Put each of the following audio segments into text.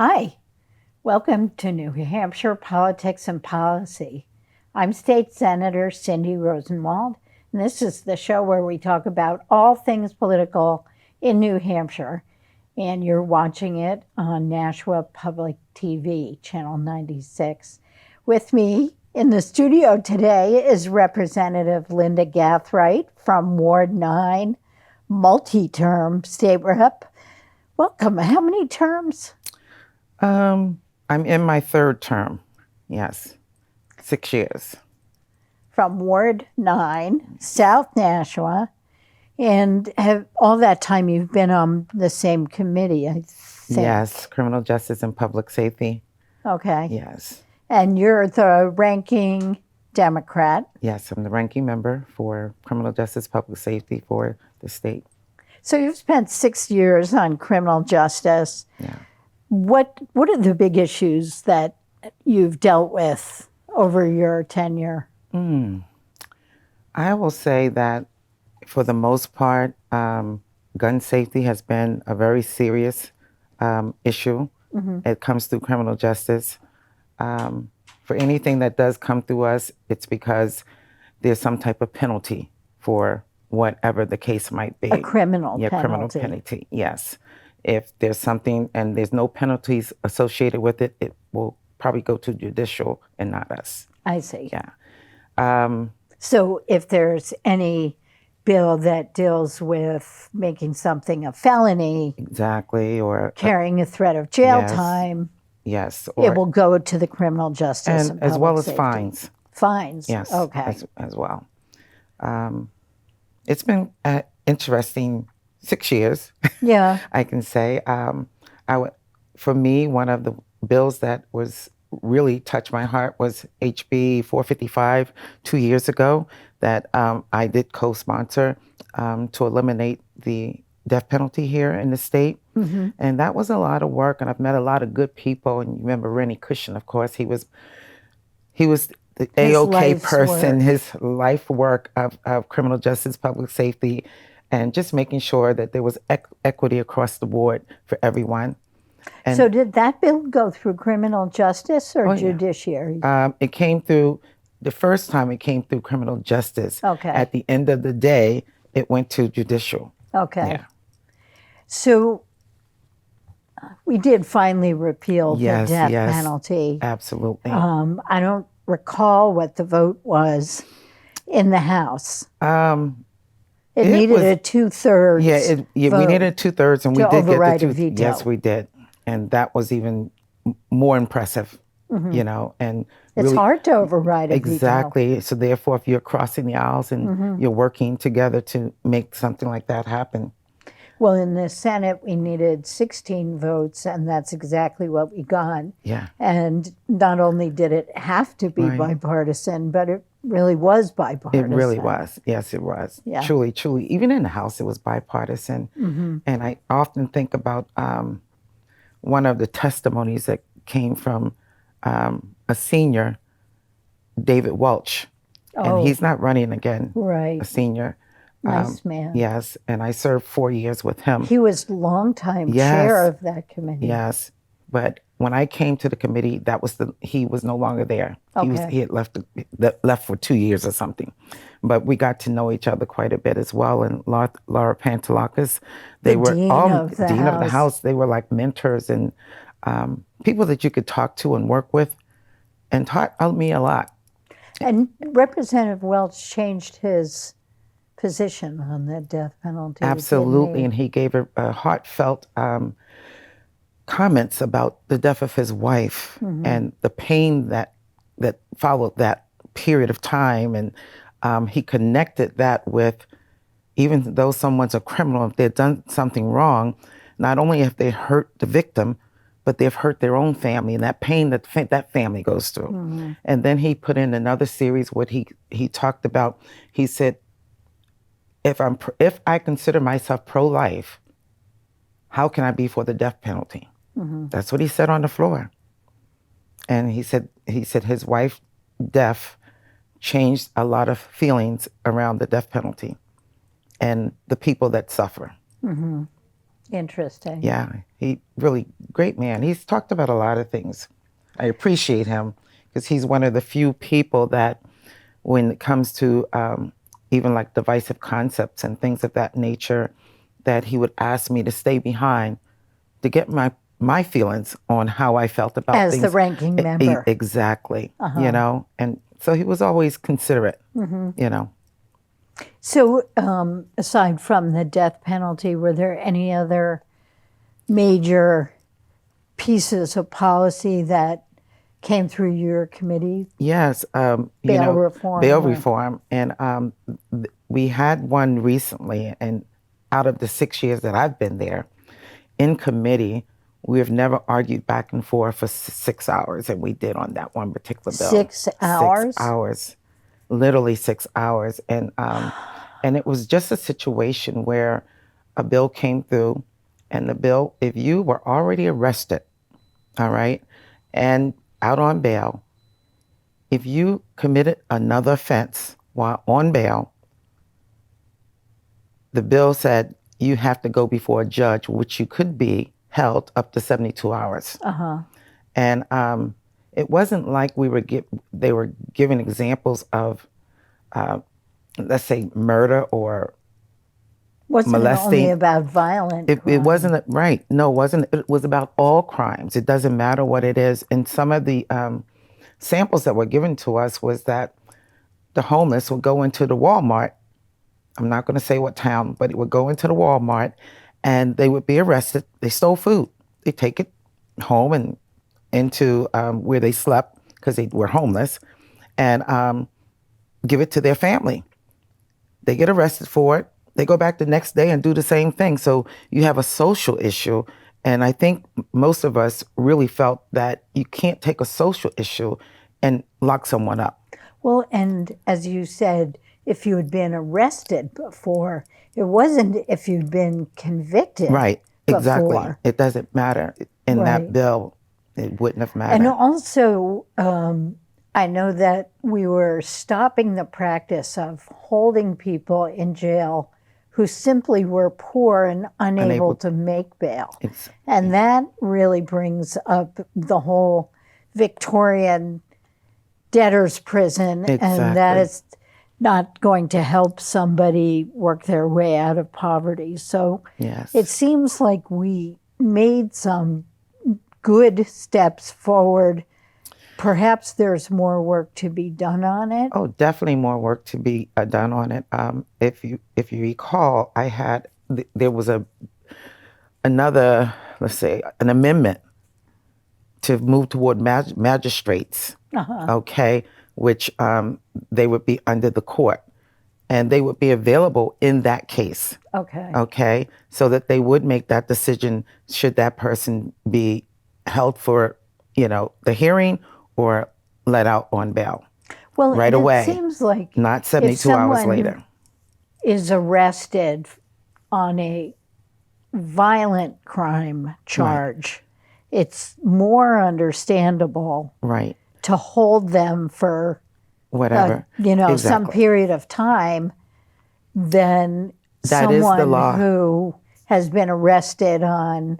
Hi, welcome to New Hampshire Politics and Policy. I'm State Senator Cindy Rosenwald, and this is the show where we talk about all things political in New Hampshire. And you're watching it on Nashua Public TV, Channel 96. With me in the studio today is Representative Linda Gathright from Ward 9, multi-term state rep. Welcome. How many terms? I'm in my third term. Yes, 6 years. From Ward 9, South Nashua. And have all that time you've been on the same committee, I think. Yes, criminal justice and public safety. Okay. Yes. And you're the ranking Democrat. Yes, I'm the ranking member for criminal justice, public safety for the state. So you've spent 6 years on criminal justice. Yeah. What are the big issues that you've dealt with over your tenure? I will say that for the most part, gun safety has been a very serious issue. It comes through criminal justice. For anything that does come through us, it's because there's some type of penalty for whatever the case might be. A criminal penalty. Criminal penalty, yes. If there's something and there's no penalties associated with it, it will probably go to judicial and not us. I see. Yeah. So if there's any bill that deals with making something a felony, Exactly, or carrying a threat of jail Yes. time, yes, it will go to the criminal justice and and as well public as safety. fines. Fines. Yes, Okay. as well. It's been an interesting 6 years. Yeah. I can say. For me, one of the bills that was really touched my heart was HB 455 2 years ago that I did co-sponsor to eliminate the death penalty here in the state. And that was a lot of work, and I've met a lot of good people. And you remember Rennie Cushion, of course. He was the AOK life's person, work. his life work of criminal justice, public safety, and just making sure that there was equity across the board for everyone. And So did that bill go through criminal justice or yeah. judiciary? It came through, the first time it came through criminal justice. Okay. At the end of the day, it went to judicial. Okay. Yeah. So we did finally repeal Yes, the death yes. penalty. Absolutely. I don't recall what the vote was in the House. It it needed was- a 2/3. We vote. needed 2/3, and we to did get override the a 2. veto. Yes, we did, and that was even more impressive. You know, and It's really, hard to override a veto. Exactly. So therefore, if you're crossing the aisles and you're working together to make something like that happen. Well, in the Senate, we needed 16 votes, and that's exactly what we got. Yeah. And not only did it have to be Right. bipartisan, but it really was bipartisan. It really was. Yes, it was. Yeah. Truly, truly. Even in the House, it was bipartisan. And I often think about one of the testimonies that came from a senior, David Welch. Oh. And he's not running again, Right. a senior. Nice man. Yes, and I served 4 years with him. He was longtime Yes. chair of that committee. Yes, but when I came to the committee, he was no longer there. Okay. He had left for 2 years or something. But we got to know each other quite a bit as well. And Laura Pantelakis, they were dean all of the dean of the House. House. They were like mentors and people that you could talk to and work with, and taught me a lot. And Representative Welch changed his position on the death penalty. Absolutely, didn't and he gave a heartfelt comments about the death of his wife and the pain that followed that period of time, and he connected that with, even though someone's a criminal, if they've done something wrong, not only have they hurt the victim, but they've hurt their own family, and that pain that that family goes through. And then he put in another series what he talked about. He said, if I consider myself pro-life, how can I be for the death penalty? That's what he said on the floor. And he said his wife's death changed a lot of feelings around the death penalty and the people that suffer. Interesting. Yeah, he really great man. He's talked about a lot of things. I appreciate him because he's one of the few people that, when it comes to even like divisive concepts and things of that nature, that he would ask me to stay behind to get my feelings on how I felt about As the things. ranking member. Exactly. You know, and so he was always considerate. You know. So, aside from the death penalty, were there any other major pieces of policy that came through your committee? Yes, you Bail know, reform bail or- reform, and we had one recently, and out of the 6 years that I've been there, in committee, we have never argued back and forth for 6 hours, and we did on that one particular bill. 6 hours? 6 hours, literally 6 hours, and it was just a situation where a bill came through, and the bill, if you were already arrested, all right, and out on bail, if you committed another offense while on bail, the bill said you have to go before a judge, which you could be held up to 72 hours. And it wasn't like they were giving examples of, let's say, murder or Wasn't molesting. it only about violent It crime? wasn't, right. No, it wasn't. It was about all crimes. It doesn't matter what it is. And some of the samples that were given to us was that the homeless would go into the Walmart. I'm not going to say what town, but it would go into the Walmart and they would be arrested. They stole food. They take it home and into where they slept because they were homeless and give it to their family. They get arrested for it. They go back the next day and do the same thing. So you have a social issue. And I think most of us really felt that you can't take a social issue and lock someone up. Well, and as you said, if you had been arrested before, it wasn't if you'd been convicted. Right, exactly. Before. It doesn't matter. In Right. that bill, it wouldn't have mattered. And also, I know that we were stopping the practice of holding people in jail who simply were poor and unable to make bail. And that really brings up the whole Victorian debtor's prison, and that is not going to help somebody work their way out of poverty. So Yes. it seems like we made some good steps forward. Perhaps there's more work to be done on it. Oh, definitely more work to be done on it. If you recall, there was another, let's say, an amendment to move toward magistrates. Okay, which they would be under the court, and they would be available in that case. Okay, so that they would make that decision should that person be held for, the hearing or let out on bail. Well, right away. It seems like not 72 hours later. Is arrested on a violent crime charge, it's more understandable, right, to hold them for whatever, some period of time than that is the law. Who has been arrested on,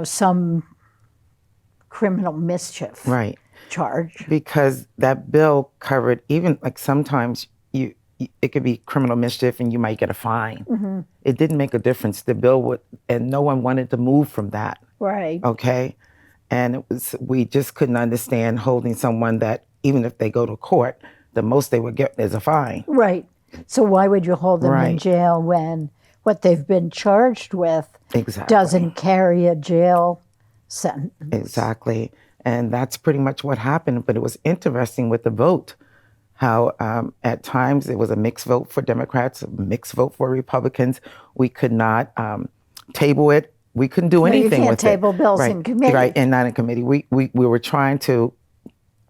some criminal mischief charge. Because that bill covered even like sometimes it could be criminal mischief and you might get a fine. It didn't make a difference. The bill would, and no one wanted to move from that. Right. Okay. And we just couldn't understand holding someone that even if they go to court, the most they would get is a fine. Right. So why would you hold them in jail when what they've been charged with doesn't carry a jail sentence? Exactly. And that's pretty much what happened. But it was interesting with the vote, how at times it was a mixed vote for Democrats, a mixed vote for Republicans. We could not table it. We couldn't do anything with it. You can't table bills in committee. Right, and not in committee. We were trying to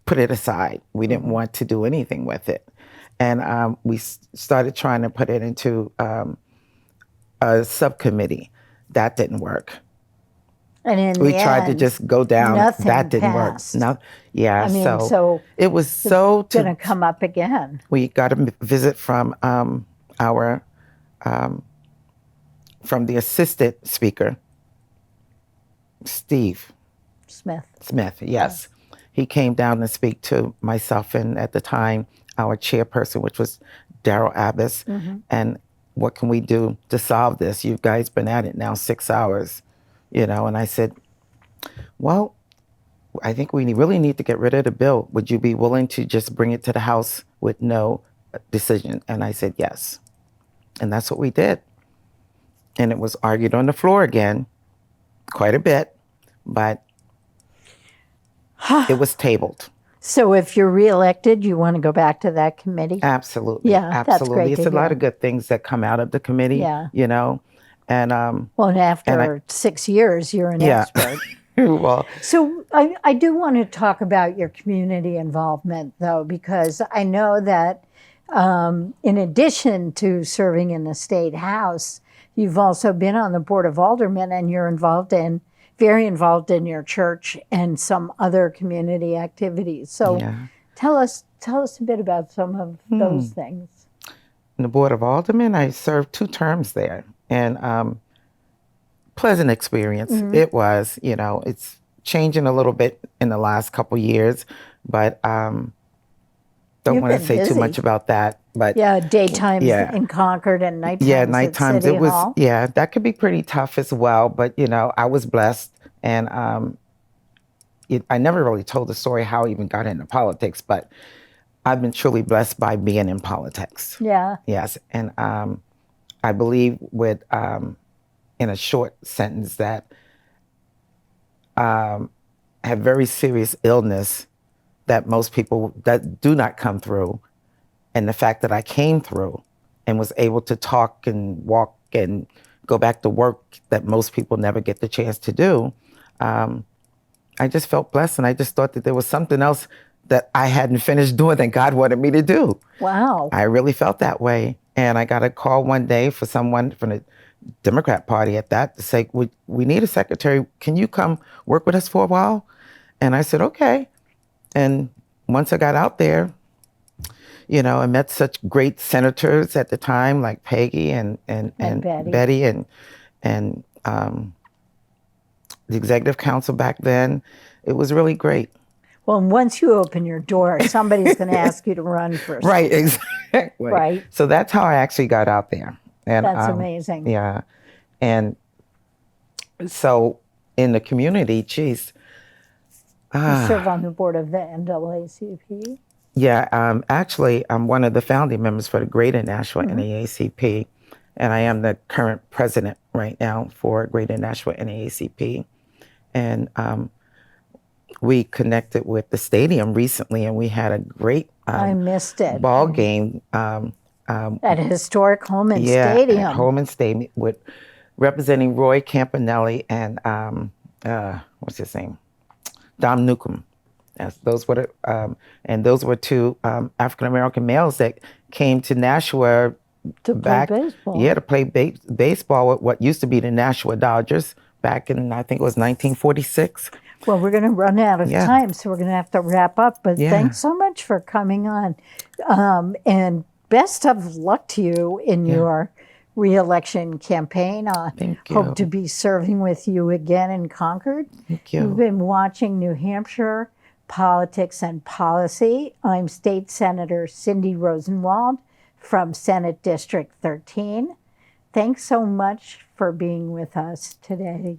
put it aside. We didn't want to do anything with it. And we started trying to put it into a subcommittee. That didn't work. And in we the tried end, to just go down. Nothing that didn't passed. work. Yeah, I mean, so it was so going to come up again. We got a visit from our from the assistant speaker, Steve Smith. Smith, yes. He came down to speak to myself and at the time our chairperson, which was Daryl Abbas. And what can we do to solve this? You guys been at it now 6 hours, you know. And I said, well, I think we really need to get rid of the bill. Would you be willing to just bring it to the House with no decision? And I said, yes. And that's what we did. And it was argued on the floor again, quite a bit, but it was tabled. So if you're reelected, you want to go back to that committee? Absolutely. Yeah, absolutely. that's great It's to a lot hear. of good things that come out of the committee, Yeah. you know. And well, and after 6 years, you're an expert. Well, So I do want to talk about your community involvement, though, because I know that in addition to serving in the state house, you've also been on the board of aldermen, and you're very involved in your church and some other community activities. So tell us a bit about some of those things. In the board of aldermen, I served 2 terms there, and pleasant experience. It was, you know, it's changing a little bit in the last couple years, but don't want to say busy. too much about that. But daytimes in Concord and nighttimes nighttimes at City it was Hall. that could be pretty tough as well. But you know, I was blessed, and I never really told the story how I even got into politics, but I've been truly blessed by being in politics. Yeah. Yes, and I believe with in a short sentence that have very serious illness that most people that do not come through, and the fact that I came through and was able to talk and walk and go back to work that most people never get the chance to do, I just felt blessed, and I just thought that there was something else that I hadn't finished doing that God wanted me to do. Wow. I really felt that way. And I got a call one day for someone from the Democrat Party at that to say, we need a secretary. Can you come work with us for a while? And I said, okay. And once I got out there, you know, I met such great senators at the time, like Peggy and Betty and the executive council back then. It was really great. Well, once you open your door, somebody's going to ask you to run for something. Right, exactly. Right. So that's how I actually got out there. And, that's amazing. Yeah. And so in the community, geez. You serve on the board of the NAACP? Yeah, actually, I'm one of the founding members for the Greater Nashua NAACP, and I am the current president right now for Greater Nashua NAACP. And we connected with the stadium recently, and we had a great I missed it. ball game. At historic Holman Stadium. At Holman Stadium, with representing Roy Campanelli and what's his name, Dom Newcomb. Yes, those were and those were 2 African American males that came to Nashua to play baseball. Yeah, to play baseball with what used to be the Nashua Dodgers back in, I think it was 1946. Well, we're going to run out of time, so we're going to have to wrap up. But thanks so much for coming on. And best of luck to you in your re-election campaign. Thank you. Hope to be serving with you again in Concord. Thank you. You've been watching New Hampshire Politics and Policy. I'm State Senator Cindy Rosenwald from Senate District 13. Thanks so much for being with us today.